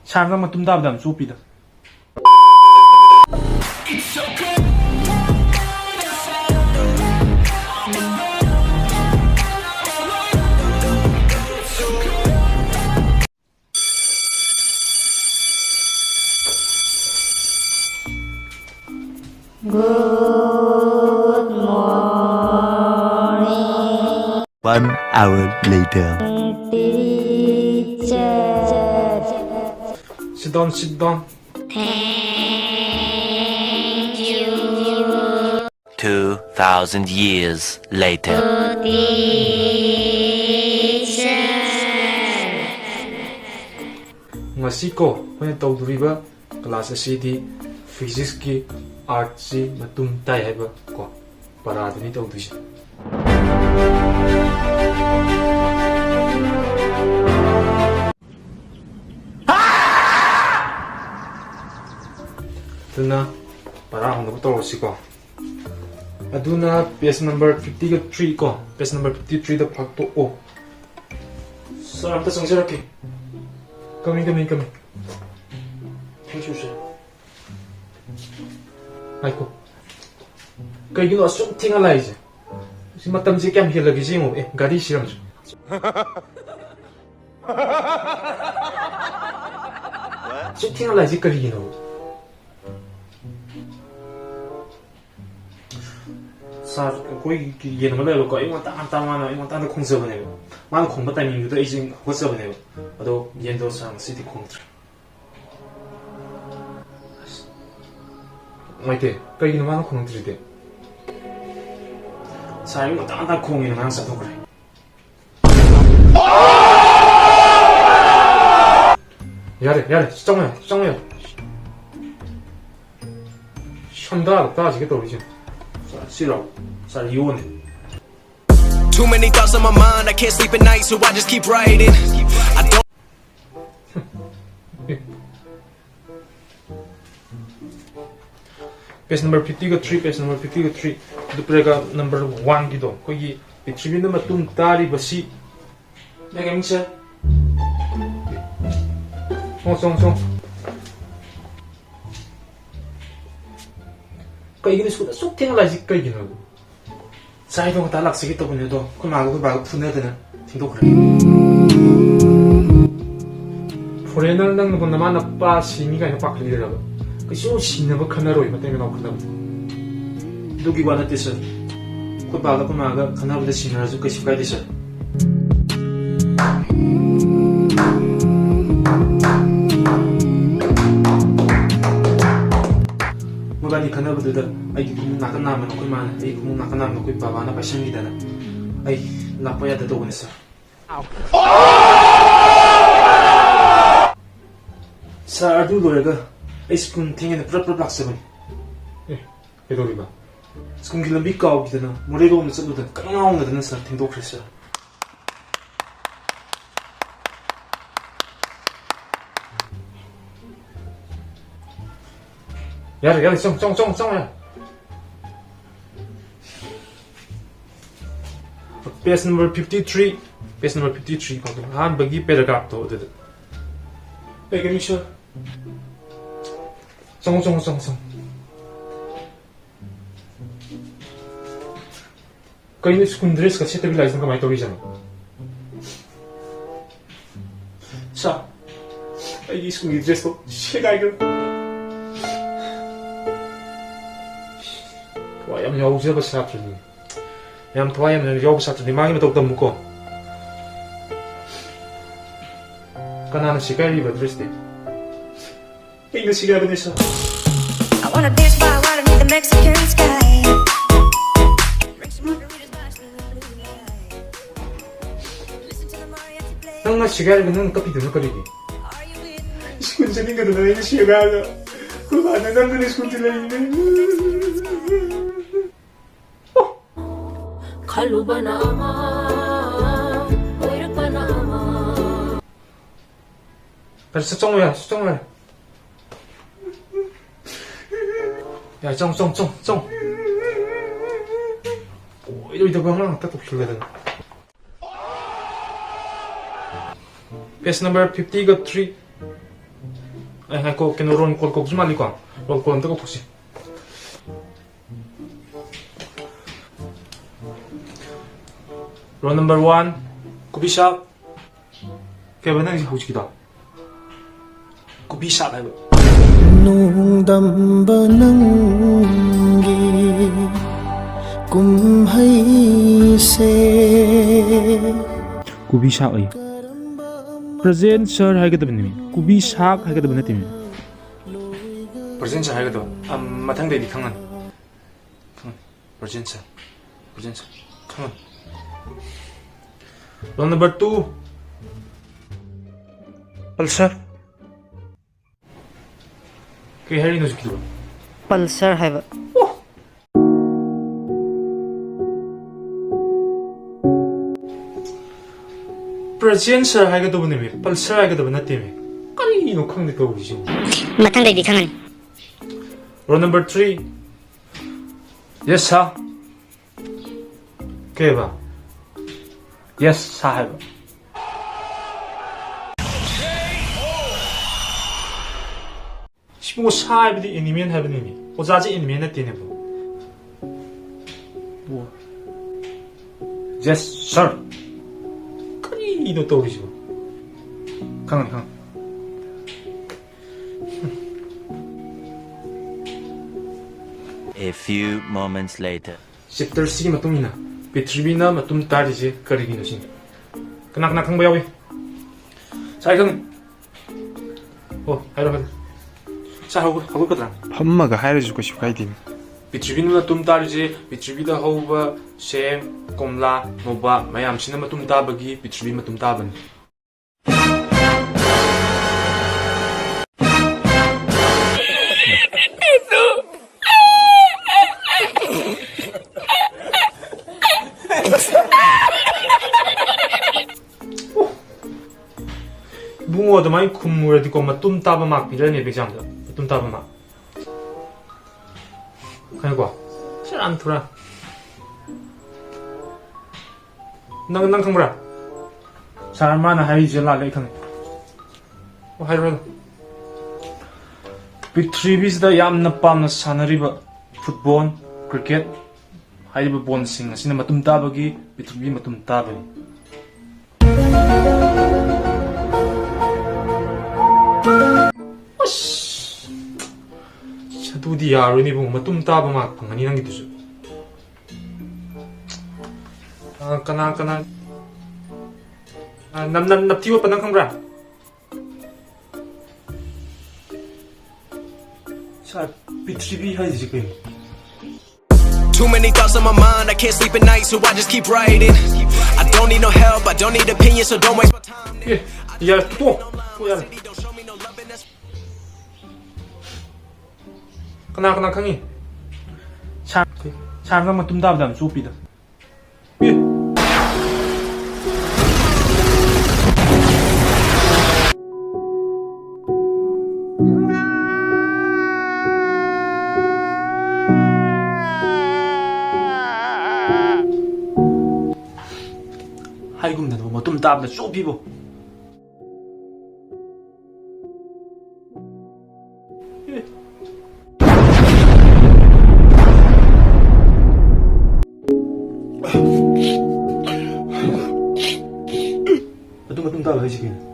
샤가 마tum dabdam supida. Good morning. 1 hour later. Teacher. Sit down, sit down. Thank you. 2,000 years later. Teacher. Ngasi ko hoy tawduriba class asidi physics ki art si matum tai haiba ko paradani tawdusi. Aduna para hong nabuto ko si ko. Aduna page number 53 ko. Page number 53 da phakto o. Sir, amta sangjarake. Come in. Thank you, sir. Aiko. Kaigino asum tinga laije. Si matamji kyam hilagi jingo gari siram. Sum tinga laije kaigino. Sir, koi yen ma lelo ko ai ma ta na khong sa bane. Ma khong ba timing do ai jing ho sa bane. Ado yen do sang city khong tra. Maite, kaigino ma khong tri de. Sir, ma ta khong yin nang sa do kare. 야래, 정우야. 션다, 따지게 떠오르지. 싫어. 잘 이혼해. Too many thoughts on my mind, I can't sleep at night, so I just keep writing. I don't. Page number 53, page number 53. Duprega number 1 gido. 거기 비트비는 마tum tari basi. 내가 민채. 송. Kaigino sudah tinggal lagi kaigino. Saya dong talak segitu punya do. Kau magu punya dana. Tinggal keren. Foreigner nang nung naman na pa siniga yung pakli raga. Kasi yung sinaba kanaro yung matay na kanaro. Dugi wala tisa. Kau maga kanaro da sinarazu kasi kaya tisa. Magani kanaro da ay kung nakanaman ako man ay kung nakanaman ako baba na pasang gida na ay lapaya da doon sa. Sa ardu loraga ay skun tingin na prap sa bani. Pedori ba? Skun gilambi ka gida na morego mo sa dudan kangaw na dan sa tingdo krisa. 야래, 정. Page number 53. Page number 53. 한 bagi paragraph to. Pega Misha. 정. Kayo school dress kasi stabilize ng kamay to rin. Sa. Ay school dress to. Siya kayo. Yam 여우지 봐 사트니. 얌 도와야면 여우 사트니 망이면 더욱더 묶어. 까나는 시간이 버드레스데. 이거 시간이 됐어. I wanna dance by water beneath the Mexican sky. Drink some margaritas by the blue light. Listen to the mariachi play. 낭나 시간이 는 커피 드는 거리기. Are you with me? 스군자는 거도 너희는 시간아. 그거 안 한다는 스군자는 Kalau bana ama, oirak bana ama. 빨리 수정호야. 야, 정. 오, 이러다 보면 딱 필요하다. Page number 53. Ai ko keno ron ko jumali ko. Ron ko nto ko pusi. Roll number 1. Kubishak. Kaya ba nang hujikida? Kubishak hai ba? ꯅꯣꯡꯗꯝꯕ ꯅꯪꯒꯤ ꯀꯨꯝꯍꯩꯁꯦ Kubishak ai. Present sir 하이거든요. Kubishak 하이거든요. 팀. Present sir 하이거든. 마탕대디 강한. Present sir. Present sir. 강한. Roll number 2. Pulsar. 그게 헬리 노즈키도. Pulsar है वो Presenter 하이거든요. Pulsar 하이거든 나팀. 까리 노캉데 거 보시죠. 마탕대디 강한 Roll number 3. Yes sir. 그게 봐. Yes 사해봐. 시부 사해비디 애니메이션 해보니 오자지 애니메이션 했대네 뭐. Yes sir. 까리도 떠오르죠. 강한. A few moments later. 10달씩이 맞동이나 비트리비나 맞동 딸이지 거리기 노신 그나 강보 야위 자 이건 하이러 자 하고 있거든 엄마가 하이러주고 싶어 하이딘 비트리비는 맞동 딸이지 비트리비다 하우바 샘 꼼라 모바 마얌 시나 맞동 따버기 비트리비 맞동 따번 붕어도 많이 콧물에 듣고 막 뚠따바 막 이러네 배장도 뚠따바 막 아이고 잘안 돌아 năng 강보라 사람만 하이지 라래 강 하이로 비트리비스다 얌나 빰나 사나리바 풋볼 크리켓 하이브 본싱 아시나 마tum따버기 비트리비 마tum따버니 Di yaro ni bung matum ta ba mak pangani nang gitu su. Kana nam tiwa panang kang bra. Sa bitribi hai ji kai. Too many thoughts on my mind, I can't sleep at night, so I just keep writing. I don't need no help, I don't need opinions, so don't waste my time. Ya to ya. Kana 강이 참 마tum ta ba dam su pi da. 하이금 나도 마tum ta ba su pi bo. 마tum ta ba 해지게.